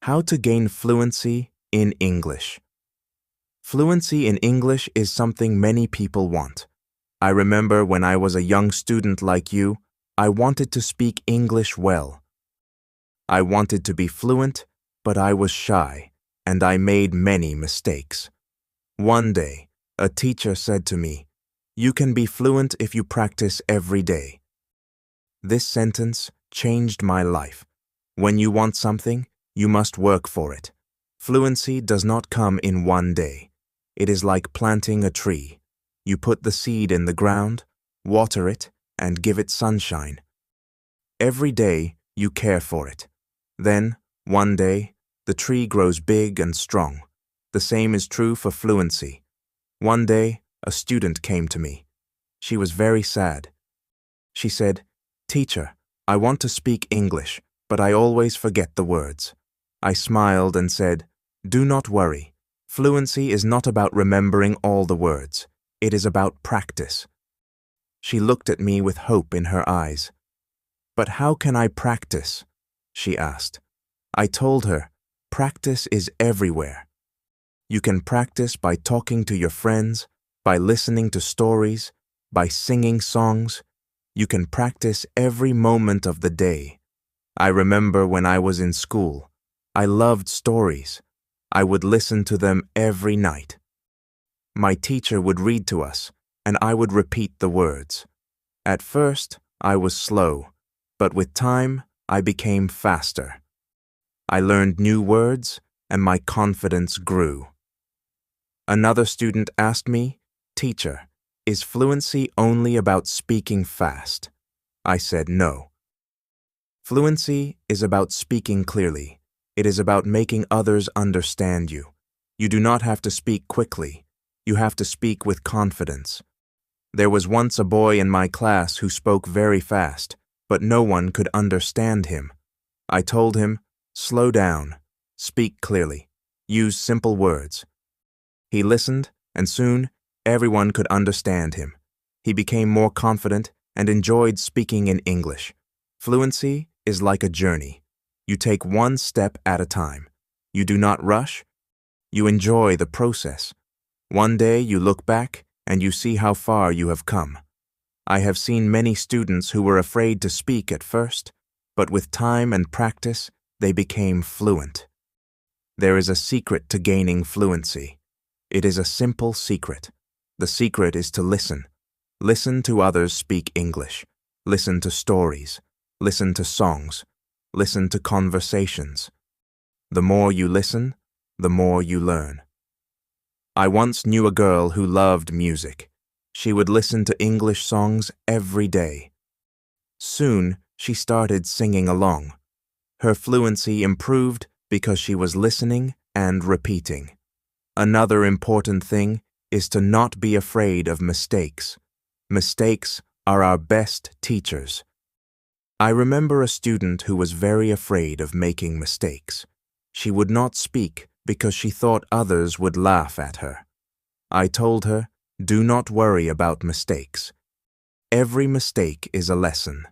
How to gain fluency in English. Fluency in English is something many people want. I remember when I was a young student like you, I wanted to speak English well. I wanted to be fluent, but I was shy, and I made many mistakes. One day, a teacher said to me, "You can be fluent if you practice every day." This sentence changed my life. When you want something, you must work for it. Fluency does not come in one day. It is like planting a tree. You put the seed in the ground, water it, and give it sunshine. Every day, you care for it. Then, one day, the tree grows big and strong. The same is true for fluency. One day, a student came to me. She was very sad. She said, "Teacher, I want to speak English, but I always forget the words." I smiled and said, "Do not worry. Fluency is not about remembering all the words. It is about practice." She looked at me with hope in her eyes. "But how can I practice?" she asked. I told her, practice is everywhere. You can practice by talking to your friends, by listening to stories, by singing songs. You can practice every moment of the day. I remember when I was in school, I loved stories. I would listen to them every night. My teacher would read to us, and I would repeat the words. At first, I was slow, but with time, I became faster. I learned new words, and my confidence grew. Another student asked me, "Teacher, is fluency only about speaking fast?" I said no. Fluency is about speaking clearly. It is about making others understand you. You do not have to speak quickly. You have to speak with confidence. There was once a boy in my class who spoke very fast, but no one could understand him. I told him, "Slow down, speak clearly, use simple words." He listened, and soon everyone could understand him. He became more confident and enjoyed speaking in English. Fluency is like a journey. You take one step at a time. You do not rush. You enjoy the process. One day you look back and you see how far you have come. I have seen many students who were afraid to speak at first, but with time and practice, they became fluent. There is a secret to gaining fluency. It is a simple secret. The secret is to listen. Listen to others speak English. Listen to stories. Listen to songs. Listen to conversations. The more you listen, the more you learn. I once knew a girl who loved music. She would listen to English songs every day. Soon, she started singing along. Her fluency improved because she was listening and repeating. Another important thing is to not be afraid of mistakes. Mistakes are our best teachers. I remember a student who was very afraid of making mistakes. She would not speak because she thought others would laugh at her. I told her, "Do not worry about mistakes. Every mistake is a lesson."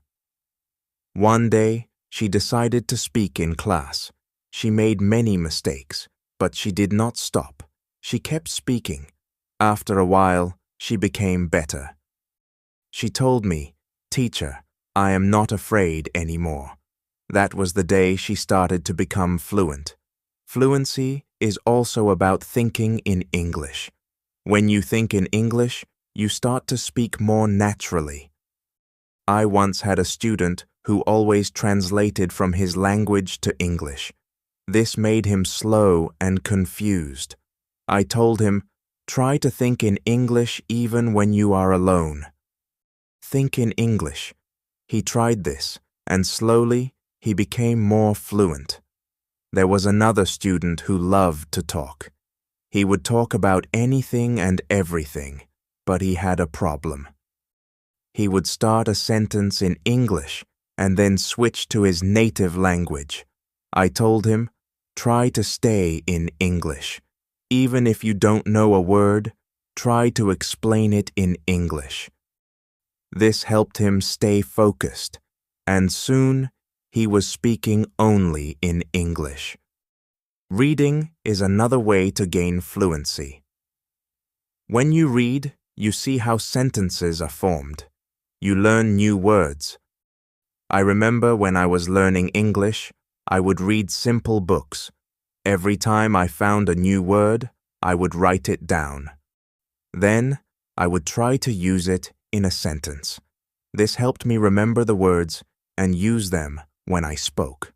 One day, she decided to speak in class. She made many mistakes, but she did not stop. She kept speaking. After a while, she became better. She told me, "Teacher, I am not afraid anymore." That was the day she started to become fluent. Fluency is also about thinking in English. When you think in English, you start to speak more naturally. I once had a student who always translated from his language to English. This made him slow and confused. I told him, "Try to think in English even when you are alone. Think in English." He tried this, and slowly he became more fluent. There was another student who loved to talk. He would talk about anything and everything, but he had a problem. He would start a sentence in English and then switch to his native language. I told him, "Try to stay in English. Even if you don't know a word, try to explain it in English." This helped him stay focused, and soon he was speaking only in English. Reading is another way to gain fluency. When you read, you see how sentences are formed. You learn new words. I remember when I was learning English, I would read simple books. Every time I found a new word, I would write it down. Then, I would try to use it in a sentence. This helped me remember the words and use them when I spoke.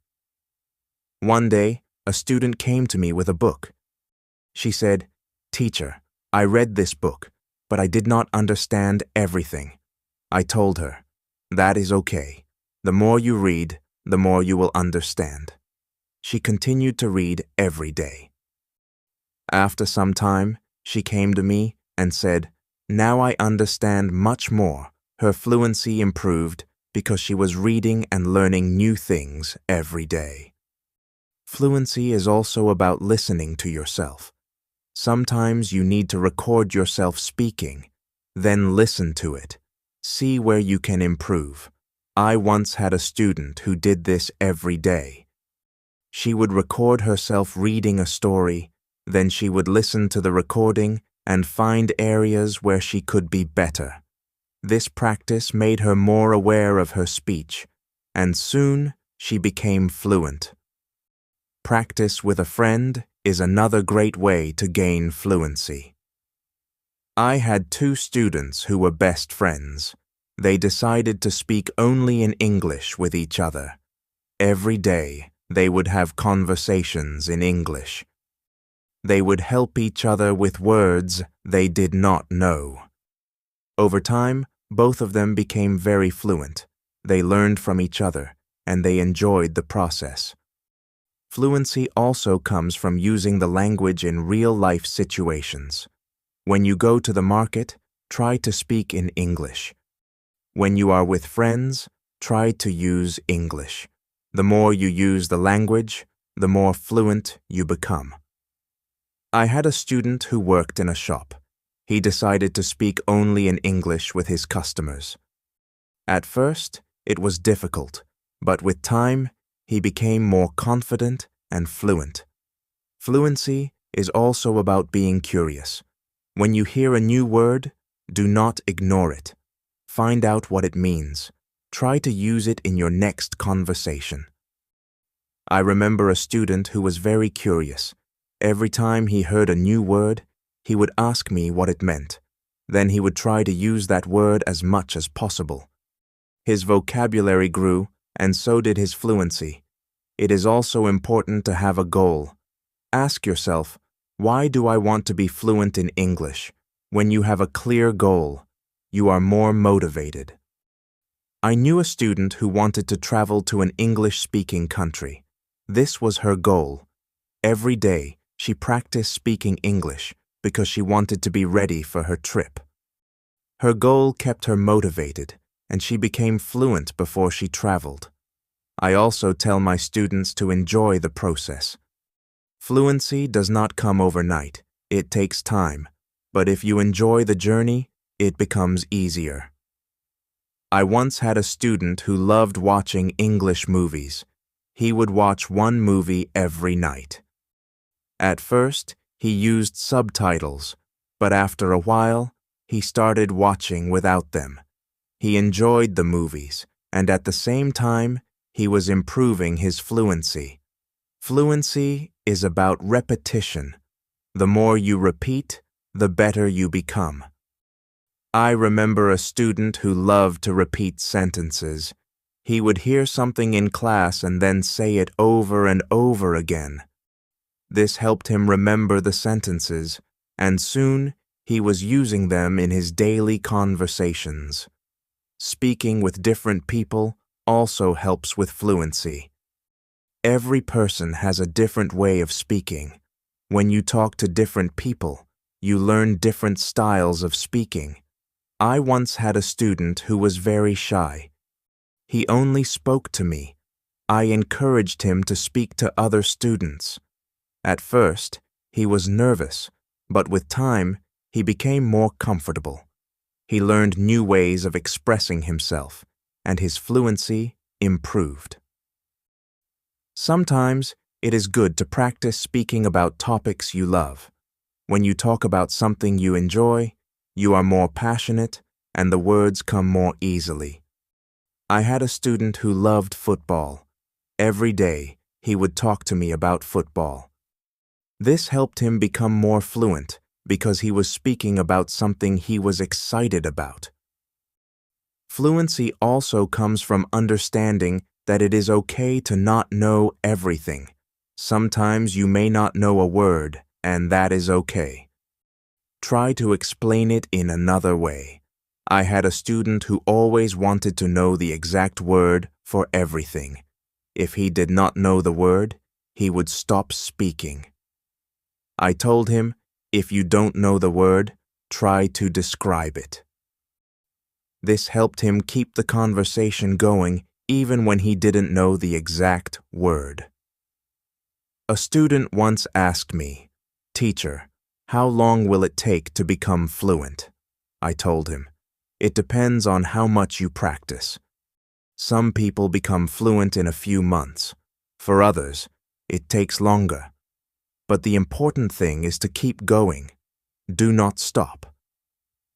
One day, a student came to me with a book. She said, "Teacher, I read this book, but I did not understand everything." I told her, "That is okay. The more you read, the more you will understand." She continued to read every day. After some time, she came to me and said, "Now I understand much more." Her fluency improved because she was reading and learning new things every day. Fluency is also about listening to yourself. Sometimes you need to record yourself speaking, then listen to it. See where you can improve. I once had a student who did this every day. She would record herself reading a story, then she would listen to the recording and find areas where she could be better. This practice made her more aware of her speech, and soon she became fluent. Practice with a friend is another great way to gain fluency. I had two students who were best friends. They decided to speak only in English with each other. Every day, they would have conversations in English. They would help each other with words they did not know. Over time, both of them became very fluent. They learned from each other, and they enjoyed the process. Fluency also comes from using the language in real-life situations. When you go to the market, try to speak in English. When you are with friends, try to use English. The more you use the language, the more fluent you become. I had a student who worked in a shop. He decided to speak only in English with his customers. At first, it was difficult, but with time, he became more confident and fluent. Fluency is also about being curious. When you hear a new word, do not ignore it. Find out what it means. Try to use it in your next conversation. I remember a student who was very curious. Every time he heard a new word, he would ask me what it meant. Then he would try to use that word as much as possible. His vocabulary grew, and so did his fluency. It is also important to have a goal. Ask yourself, why do I want to be fluent in English? When you have a clear goal, you are more motivated. I knew a student who wanted to travel to an English-speaking country. This was her goal. Every day, she practiced speaking English because she wanted to be ready for her trip. Her goal kept her motivated, and she became fluent before she traveled. I also tell my students to enjoy the process. Fluency does not come overnight. It takes time. But if you enjoy the journey, it becomes easier. I once had a student who loved watching English movies. He would watch one movie every night. At first, he used subtitles, but after a while, he started watching without them. He enjoyed the movies, and at the same time, he was improving his fluency. Fluency is about repetition. The more you repeat, the better you become. I remember a student who loved to repeat sentences. He would hear something in class and then say it over and over again. This helped him remember the sentences, and soon he was using them in his daily conversations. Speaking with different people also helps with fluency. Every person has a different way of speaking. When you talk to different people, you learn different styles of speaking. I once had a student who was very shy. He only spoke to me. I encouraged him to speak to other students. At first, he was nervous, but with time, he became more comfortable. He learned new ways of expressing himself, and his fluency improved. Sometimes, It is good to practice speaking about topics you love. When you talk about something you enjoy, you are more passionate and the words come more easily. I had a student who loved football. Every day, he would talk to me about football. This helped him become more fluent because he was speaking about something he was excited about. Fluency also comes from understanding that it is okay to not know everything. Sometimes you may not know a word, and that is okay. Try to explain it in another way. I had a student who always wanted to know the exact word for everything. If he did not know the word, he would stop speaking. I told him, if you don't know the word, try to describe it. This helped him keep the conversation going even when he didn't know the exact word. A student once asked me, "Teacher, how long will it take to become fluent?" I told him, "It depends on how much you practice. Some people become fluent in a few months. For others, it takes longer. But the important thing is to keep going. Do not stop."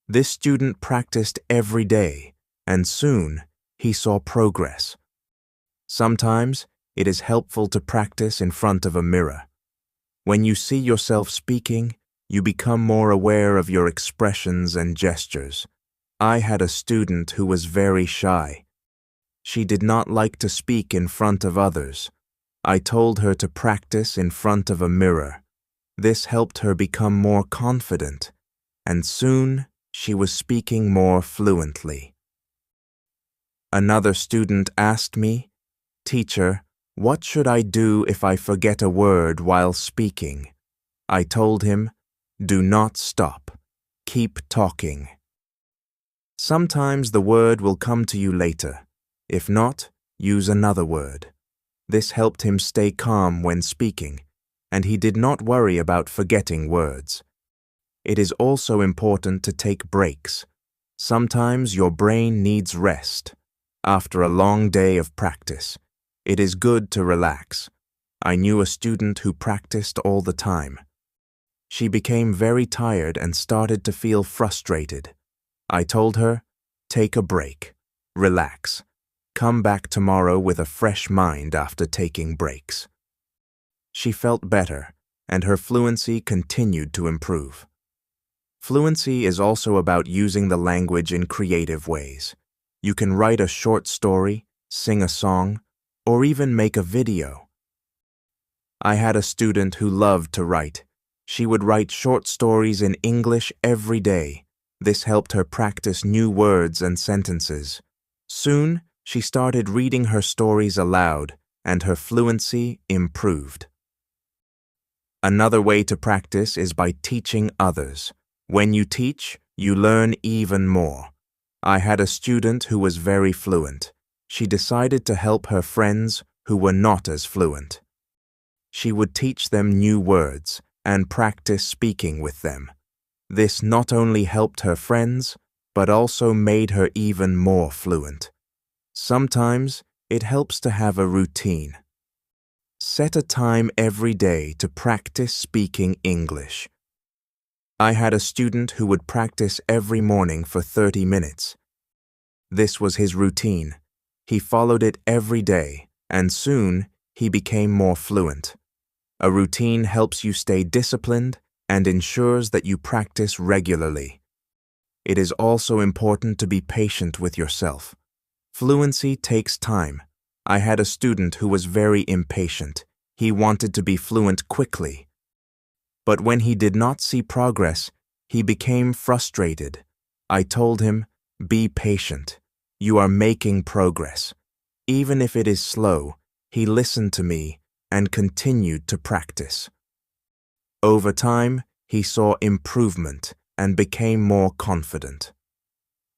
This student practiced every day, and soon he saw progress. Sometimes it is helpful to practice in front of a mirror. When you see yourself speaking, you become more aware of your expressions and gestures. I had a student who was very shy. She did not like to speak in front of others. I told her to practice in front of a mirror. This helped her become more confident, and soon she was speaking more fluently. Another student asked me, "Teacher, what should I do if I forget a word while speaking?" I told him, "Do not stop. Keep talking." Sometimes the word will come to you later. If not, use another word. This helped him stay calm when speaking, and he did not worry about forgetting words. It is also important to take breaks. Sometimes your brain needs rest. After a long day of practice, it is good to relax. I knew a student who practiced all the time. She became very tired and started to feel frustrated. I told her, "Take a break. Relax. Come back tomorrow with a fresh mind after taking breaks." She felt better, and her fluency continued to improve. Fluency is also about using the language in creative ways. You can write a short story, sing a song, or even make a video. I had a student who loved to write. She would write short stories in English every day. This helped her practice new words and sentences. Soon, she started reading her stories aloud, and her fluency improved. Another way to practice is by teaching others. When you teach, you learn even more. I had a student who was very fluent. She decided to help her friends who were not as fluent. She would teach them new words and practice speaking with them. This not only helped her friends, but also made her even more fluent. Sometimes it helps to have a routine. Set a time every day to practice speaking English. I had a student who would practice every morning for 30 minutes. This was his routine. He followed it every day, and soon he became more fluent. A routine helps you stay disciplined and ensures that you practice regularly. It is also important to be patient with yourself. Fluency takes time. I had a student who was very impatient. He wanted to be fluent quickly. But when he did not see progress, he became frustrated. I told him, "Be patient. You are making progress." Even if it is slow, he listened to me and continued to practice. Over time, he saw improvement and became more confident.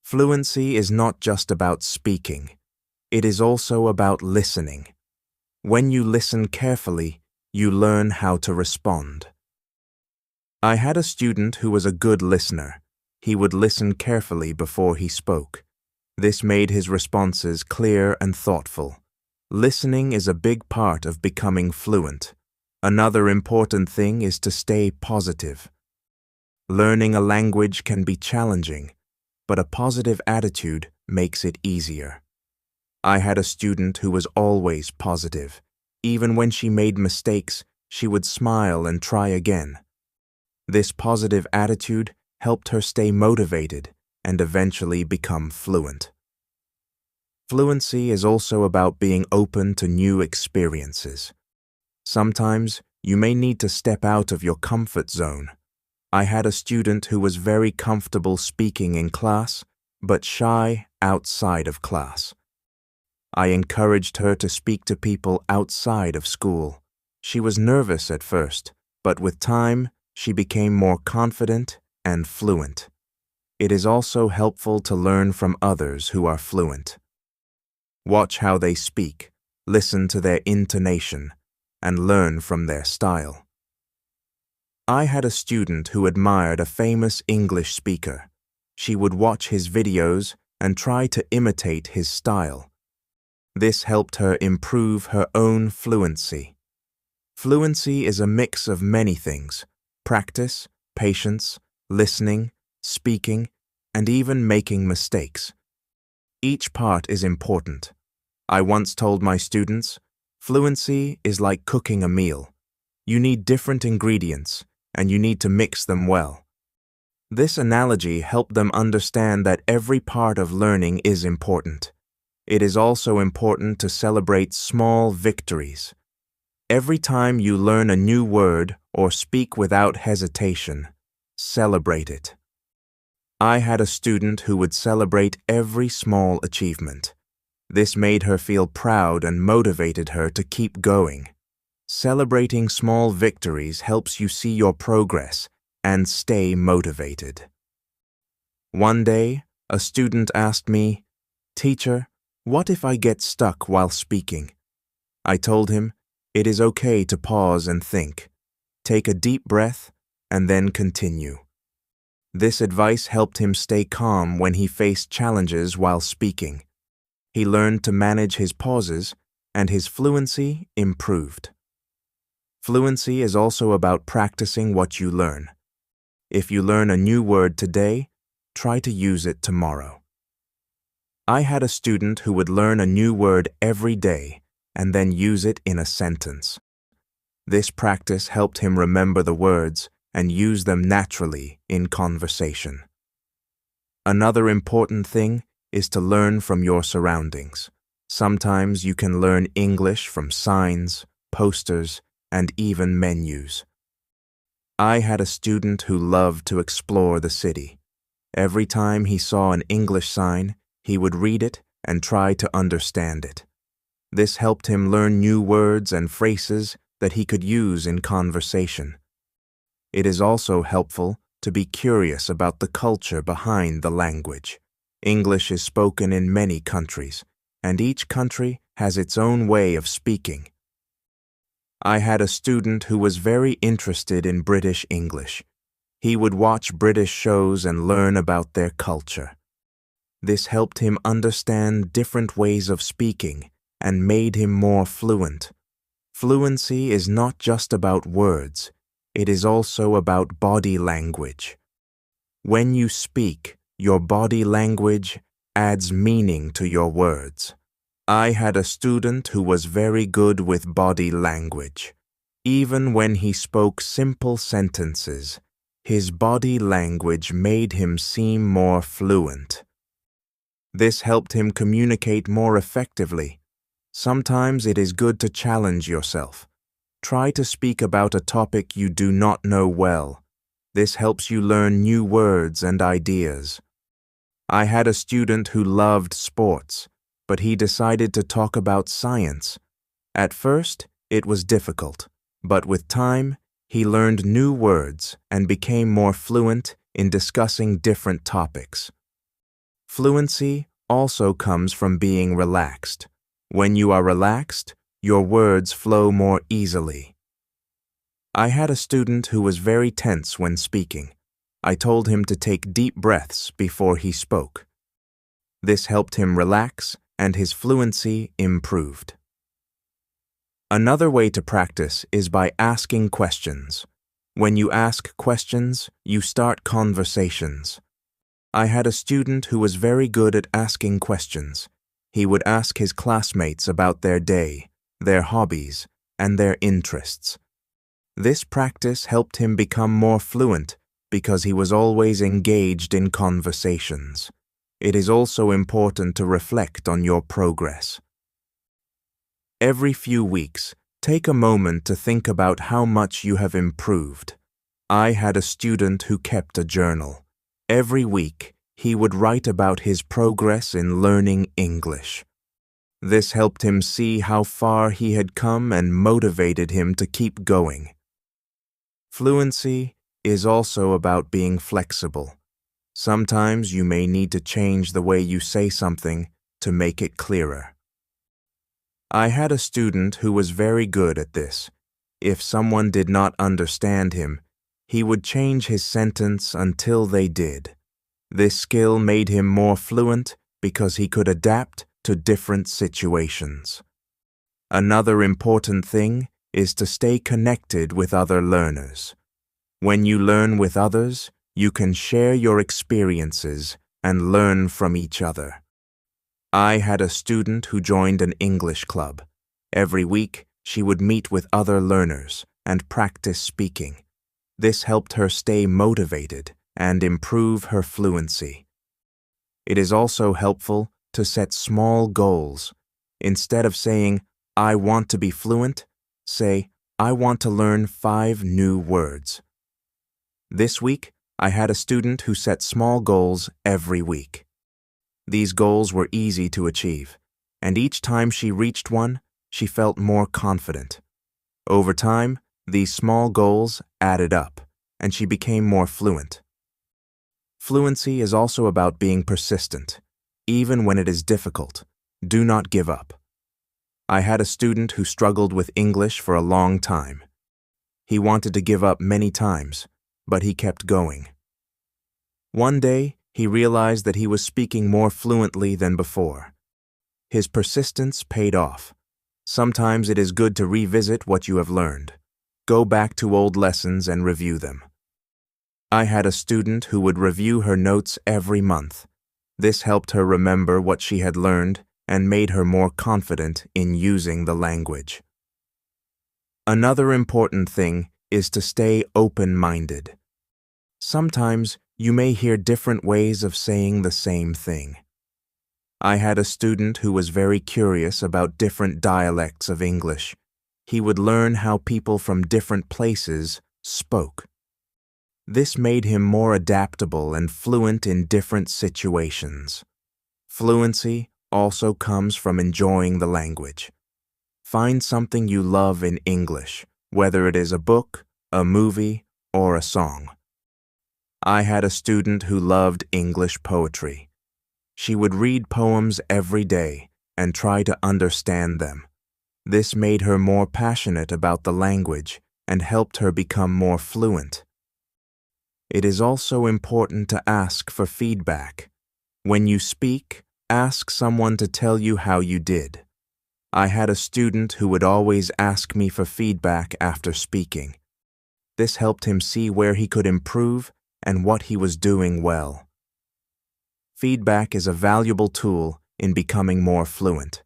Fluency is not just about speaking. It is also about listening. When you listen carefully, you learn how to respond. I had a student who was a good listener. He would listen carefully before he spoke. This made his responses clear and thoughtful. Listening is a big part of becoming fluent. Another important thing is to stay positive. Learning a language can be challenging, but a positive attitude makes it easier. I had a student who was always positive. Even when she made mistakes, she would smile and try again. This positive attitude helped her stay motivated and eventually become fluent. Fluency is also about being open to new experiences. Sometimes you may need to step out of your comfort zone. I had a student who was very comfortable speaking in class, but shy outside of class. I encouraged her to speak to people outside of school. She was nervous at first, but with time, she became more confident and fluent. It is also helpful to learn from others who are fluent. Watch how they speak, listen to their intonation, and learn from their style. I had a student who admired a famous English speaker. She would watch his videos and try to imitate his style. This helped her improve her own fluency. Fluency is a mix of many things: practice, patience, listening, speaking, and even making mistakes. Each part is important. I once told my students, fluency is like cooking a meal. You need different ingredients, and you need to mix them well. This analogy helped them understand that every part of learning is important. It is also important to celebrate small victories. Every time you learn a new word or speak without hesitation, celebrate it. I had a student who would celebrate every small achievement. This made her feel proud and motivated her to keep going. Celebrating small victories helps you see your progress and stay motivated. One day, a student asked me, "Teacher, what if I get stuck while speaking?" I told him, it is okay to pause and think. Take a deep breath and then continue. This advice helped him stay calm when he faced challenges while speaking. He learned to manage his pauses, and his fluency improved. Fluency is also about practicing what you learn. If you learn a new word today, try to use it tomorrow. I had a student who would learn a new word every day and then use it in a sentence. This practice helped him remember the words and use them naturally in conversation. Another important thing is to learn from your surroundings. Sometimes you can learn English from signs, posters, and even menus. I had a student who loved to explore the city. Every time he saw an English sign, he would read it and try to understand it. This helped him learn new words and phrases that he could use in conversation. It is also helpful to be curious about the culture behind the language. English is spoken in many countries, and each country has its own way of speaking. I had a student who was very interested in British English. He would watch British shows and learn about their culture. This helped him understand different ways of speaking and made him more fluent. Fluency is not just about words, it is also about body language. When you speak, your body language adds meaning to your words. I had a student who was very good with body language. Even when he spoke simple sentences, his body language made him seem more fluent. This helped him communicate more effectively. Sometimes it is good to challenge yourself. Try to speak about a topic you do not know well. This helps you learn new words and ideas. I had a student who loved sports, but he decided to talk about science. At first, it was difficult, but with time, he learned new words and became more fluent in discussing different topics. Fluency also comes from being relaxed. When you are relaxed, your words flow more easily. I had a student who was very tense when speaking. I told him to take deep breaths before he spoke. This helped him relax and his fluency improved. Another way to practice is by asking questions. When you ask questions, you start conversations. I had a student who was very good at asking questions. He would ask his classmates about their day, their hobbies, and their interests. This practice helped him become more fluent because he was always engaged in conversations. It is also important to reflect on your progress. Every few weeks, take a moment to think about how much you have improved. I had a student who kept a journal. Every week, he would write about his progress in learning English. This helped him see how far he had come and motivated him to keep going. Fluency is also about being flexible. Sometimes you may need to change the way you say something to make it clearer. I had a student who was very good at this. If someone did not understand him, he would change his sentence until they did. This skill made him more fluent because he could adapt to different situations. Another important thing is to stay connected with other learners. When you learn with others, you can share your experiences and learn from each other. I had a student who joined an English club. Every week, she would meet with other learners and practice speaking. This helped her stay motivated and improve her fluency. It is also helpful to set small goals. Instead of saying, "I want to be fluent," say, "I want to learn 5 new words." This week, I had a student who set small goals every week. These goals were easy to achieve, and each time she reached one, she felt more confident. Over time, these small goals added up, and she became more fluent. Fluency is also about being persistent. Even when it is difficult, do not give up. I had a student who struggled with English for a long time. He wanted to give up many times, but he kept going. One day, he realized that he was speaking more fluently than before. His persistence paid off. Sometimes it is good to revisit what you have learned. Go back to old lessons and review them. I had a student who would review her notes every month. This helped her remember what she had learned and made her more confident in using the language. Another important thing is to stay open-minded. Sometimes you may hear different ways of saying the same thing. I had a student who was very curious about different dialects of English. He would learn how people from different places spoke. This made him more adaptable and fluent in different situations. Fluency also comes from enjoying the language. Find something you love in English, whether it is a book, a movie, or a song. I had a student who loved English poetry. She would read poems every day and try to understand them. This made her more passionate about the language and helped her become more fluent. It is also important to ask for feedback. When you speak, ask someone to tell you how you did. I had a student who would always ask me for feedback after speaking. This helped him see where he could improve and what he was doing well. Feedback is a valuable tool in becoming more fluent.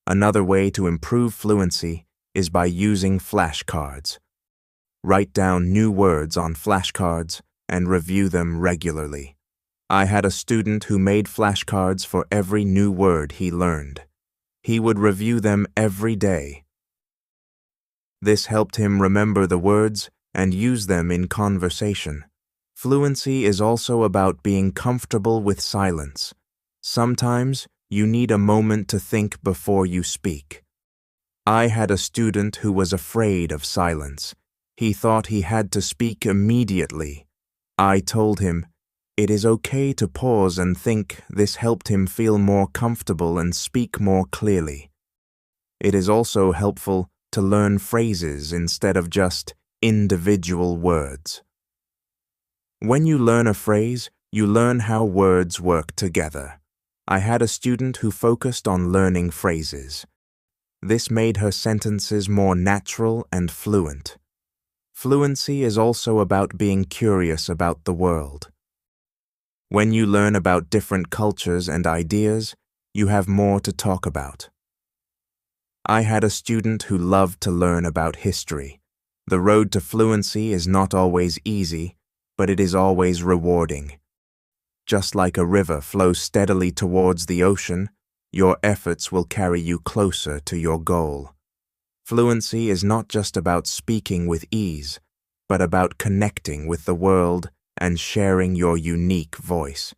Another way to improve fluency is by using flashcards. Write down new words on flashcards and review them regularly. I had a student who made flashcards for every new word he learned. He would review them every day. This helped him remember the words and use them in conversation. Fluency is also about being comfortable with silence. Sometimes you need a moment to think before you speak. I had a student who was afraid of silence. He thought he had to speak immediately. I told him, it is okay to pause and think. This helped him feel more comfortable and speak more clearly. It is also helpful to learn phrases instead of just individual words. When you learn a phrase, you learn how words work together. I had a student who focused on learning phrases. This made her sentences more natural and fluent. Fluency is also about being curious about the world. When you learn about different cultures and ideas, you have more to talk about. I had a student who loved to learn about history. The road to fluency is not always easy, but it is always rewarding. Just like a river flows steadily towards the ocean, your efforts will carry you closer to your goal. Fluency is not just about speaking with ease, but about connecting with the world and sharing your unique voice.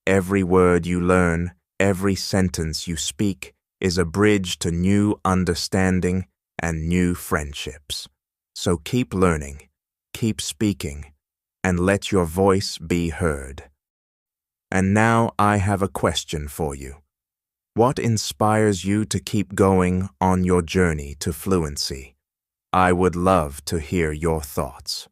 Every word you learn, every sentence you speak, is a bridge to new understanding and new friendships. So keep learning, keep speaking, and let your voice be heard. And now I have a question for you. What inspires you to keep going on your journey to fluency? I would love to hear your thoughts.